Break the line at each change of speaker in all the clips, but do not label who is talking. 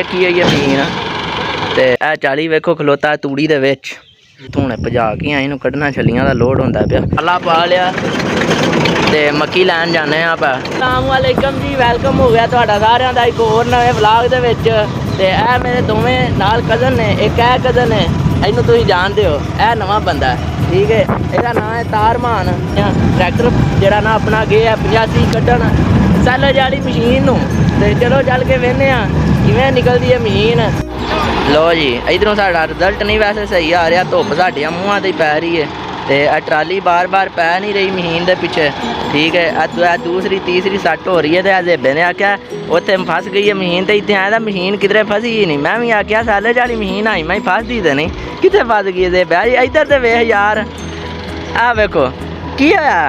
देखी है मशीन ते 40 वेखो खलोता तूड़ी दे विच हुणे भजा के आई कड्ढना छलियां दा लोड होंदा पिया अल्ला पा लिया ते मक्की लैन जाने आप अस्सलाम वालेकुम जी वेलकम हो गया तुहाडा सारियां दा एक होर नवे व्लॉग दे विच ते ए मेरे दोवें नाल कज़न ने एक ए कज़न है इनू तुसीं जानदे हो ए नवां बंदा ठीक है इहदा नाम है तारमान ट्रैक्टर जिहड़ा ना अपना गे है 85 कड्ढण सैलज वाली मशीन नूं ते चलो चल के वेखने किवें निकलदी है मशीन। लो जी इधरों साडा रिजल्ट नहीं वैसे सही आ रहा धुप्प साडियां मूहां ते पै रही है ते ट्राली बार बार पै नहीं रही मशीन दे पिछे ठीक है दूसरी तीसरी सट हो रही है तो जेबे ने आख्या उत्थे फस गई है मशीन तो इतने आया मशीन किधरे फसी ही नहीं मैं भी आख्या सैलज वाली मशीन आई मैं फसदी तो नहीं कितने फस गई जेबे इधर तो वेख यार आ वेखो की होया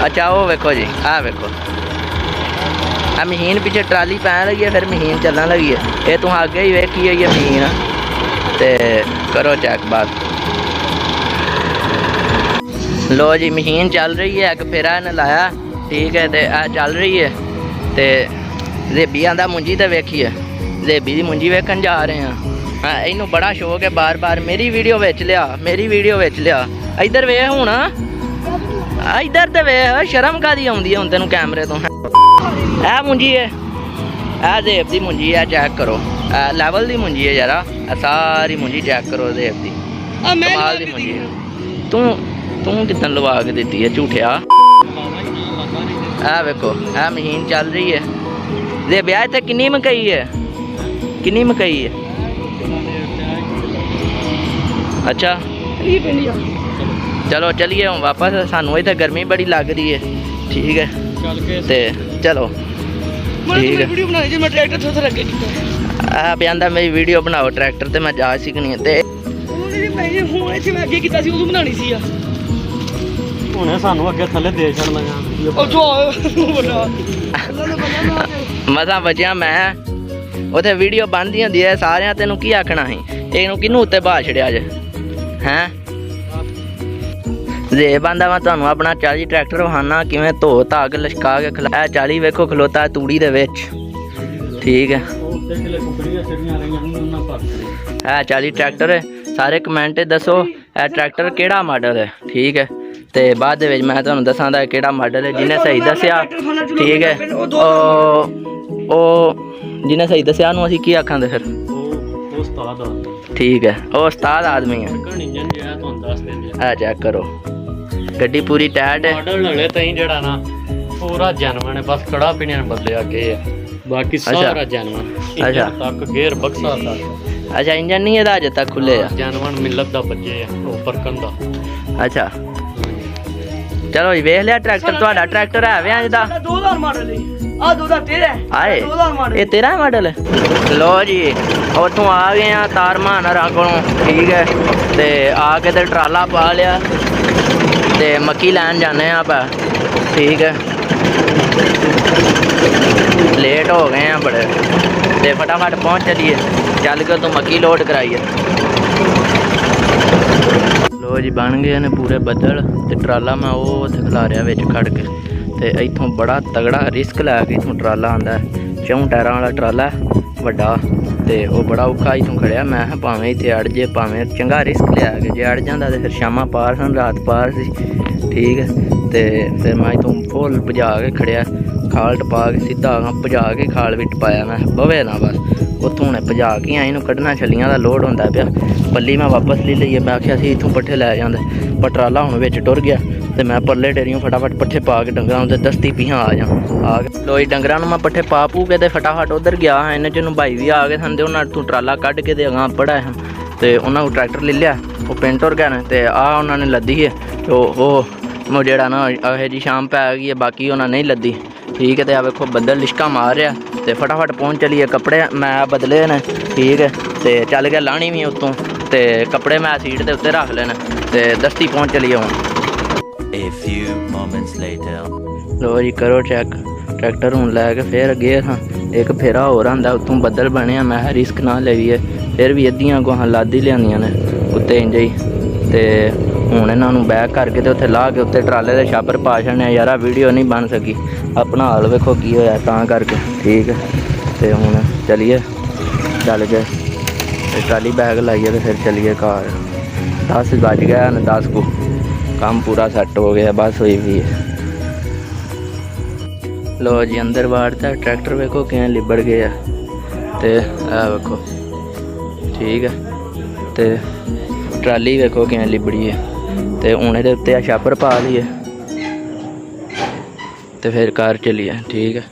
अच्छा वो वेखो जी आ वेखो आ मशीन पीछे ट्राली पैन लगी है फिर मशीन चलने लगी है ये तुम आगे ही वेखी हुई है मशीन ते करो चेक बात। लो जी मशीन चल रही है एक फेरा इन्हें लाया ठीक है तो चल रही है तो जेबी आंदा मुंजी तो वेखी है जेबी की मुंजी वेखन जा रहे हैं हाँ इनू बड़ा शौक है बार बार मेरी वीडियो विच लिया इधर वेख हूँ इधर तो वे शर्म कादी आउंदी है हुण तैनूं कैमरे तो है मुंजी है ए देव की मुंजी है चेक करो लैवल की मुंजी है यारा सारी मुंजी चेक करो देव की कमाल की मुंजी है तू कितन लवा के दी है झूठिया ए वेखो ए मशीन चल रही है दे ब्याह इत्थे किन्नी मकई है अच्छा चलो चलिए हम वापस सानू इतने गर्मी बड़ी लग रही है ठीक है ते चलो ठीक है बंदा मेरी वीडियो बनाओ ट्रैक्टर ते मैं जा सीखनी है ते मसा बचिया मैं उथे वीडियो बनती होंगी है सारे तेनों की आखना ही इनू किनू उत्ते बहा छड़िया जे हैं जे बंदा मैं तुहानू अपना 40 ट्रैक्टर वहाना किवें धो धाग लशका के खिलाया 40 वेखो खलोता तूड़ी दे विच ठीक है 40 ट्रैक्टर है सारे कमेंट दसो ए ट्रैक्टर केड़ा मॉडल है ठीक है ते बाद दे विच मैं तुहानू दसां दा केड़ा मॉडल है जिन्हें सही दस्या ठीक है ओ जिन्हें सही दस्या नूं असीं की आखां दे फिर ठीक है वो उस्ताद आदमी है चेक करो गड्डी पूरी टाइट है मॉडल लगे तई जेड़ा ना पूरा जेन्युइन है बस कड़ा पीने बदले आगे है बाकी सारा जेन्युइन अच्छा तक गेयर बक्सा तक अच्छा इंजन नहीं है अजे तक खुले है जेन्युइन मिलत दा बजे है ऊपर कंधा अच्छा चलो जी वेख लिया ट्रैक्टर तुहाडा ट्रैक्टर है वे अज दा 2000 मॉडल है आ 2013 आए ये 13 मॉडल है। लो जी उतों आ गए हैं तारमान को ठीक है ते आके ते ट्राला पा लिया ते मक्की लैन जाने आप ठीक है लेट हो गए हैं बड़े ते फटाफट पहुंच चलिए चल के तो मक्की लोड कराइए। लो जी बन गए ने पूरे बदल ते ट्राला मैं वो उत्थे खिला रहा विच खड़ के ते इत्थों बड़ा तगड़ा रिस्क लैके इत्थों ट्राला आंदा है 4 टायरां वाला ट्राला वड्डा ते वो बड़ा औखा इत्थों खड़िया मैं भावें इत्थे अड़ जे भावें चंगा रिस्क लिया कि जे अड़ जांदा ते फिर शामां पार सन रात पार सी ठीक है ते फिर मैं इत्थों फुल भजा के खड़िया खाल टपा के सीधा भजा के खाल भी टपाया मैं बवे ना बस उत्थों हुणे भजा के आई कड्ढना छलियां दा लोड होंदा पिया पल्ली मैं वापस ले लईए मैं आख्या सी इत्थों पट्ठे लै जांदे पर ट्राला हुण विच टुर गया तो मैं परले डेरियों फटाफट पट्ठे पा के डंगरां उधर दस्ती पियां आ गए लोई डंगरां नूं मैं पट्ठे पा पू के ते फटाफट उधर गया हाँ इन्ने च भाई भी आ गए सन ते उन्हां तों ट्राला कड्ढ के ते अगां पड़ा है ते उन्हां कोल ट्रैक्टर ले लिया वो पिंड टुर गए ने ते आ उन्होंने लद्दी है तो वो जेड़ा ना यह जी शाम पै गई है बाकी उन्होंने नहीं लद्दी ठीक है तो वेखो बदल लिशका मार रहा तो फटाफट पहुँच चलिए कपड़े मैं बदले ने ठीक है तो चल गया लानी भी उत्तों तो कपड़े मैं सीट के उत्ते रख लेने तो दस्ती पहुँच चलिए हूँ। लो जी करो चेक ट्रैक्टर हूँ लैके फिर गए हाँ एक फेरा होर आंदा उत्तों बदल बने मैं रिस्क ना लेइए फिर भी अद्धियां गोहां लादी लियानियां ने उत्ते इंज ही ते ਹੁਣ ਇਹਨਾਂ ਨੂੰ ਬੈਕ ਕਰਕੇ ਤੇ ਉੱਥੇ ਲਾ ਕੇ ਉੱਤੇ ਟਰਾਲੇ ਦੇ ਛਾਪਰ ਪਾ ਛੱਡਣੇ ਯਾਰ। ਆ ਵੀਡੀਓ ਨਹੀਂ ਬਣ ਸਕੀ, ਆਪਣਾ ਹਾਲ ਵੇਖੋ ਕੀ ਹੋਇਆ ਤਾਂ ਕਰਕੇ। ਠੀਕ ਹੈ ਤੇ ਹੁਣ ਚਲੀਏ ਚੱਲ ਕੇ ਤੇ ਟਰਾਲੀ ਬੈਗ ਲਾਈਏ ਤੇ ਫਿਰ ਚਲੀਏ ਘਰ। 10 ਵੱਜ ਗਿਆ ਨੇ, 10 ਕੁ ਕੰਮ ਪੂਰਾ ਸੈੱਟ ਹੋ ਗਿਆ, ਬਸ ਹੋਈ ਵੀ ਹੈ। ਲੋ ਜੀ ਅੰਦਰ ਵਾੜਤਾ ਟਰੈਕਟਰ, ਵੇਖੋ ਕਿਵੇਂ ਲਿਬੜ ਗਏ ਆ ਤੇ ਆ ਵੇਖੋ। ਠੀਕ ਹੈ ਤੇ ਟਰਾਲੀ ਵੇਖੋ ਕਿਵੇਂ ਲਿਬੜੀ ਹੈ ਤੇ ਹੁਣ ਇਹਦੇ ਉੱਤੇ ਆ ਛਾਪਰ ਪਾ ਲਈਏ ਤੇ ਫਿਰ ਘਰ ਚਲੀਏ। ਠੀਕ ਹੈ।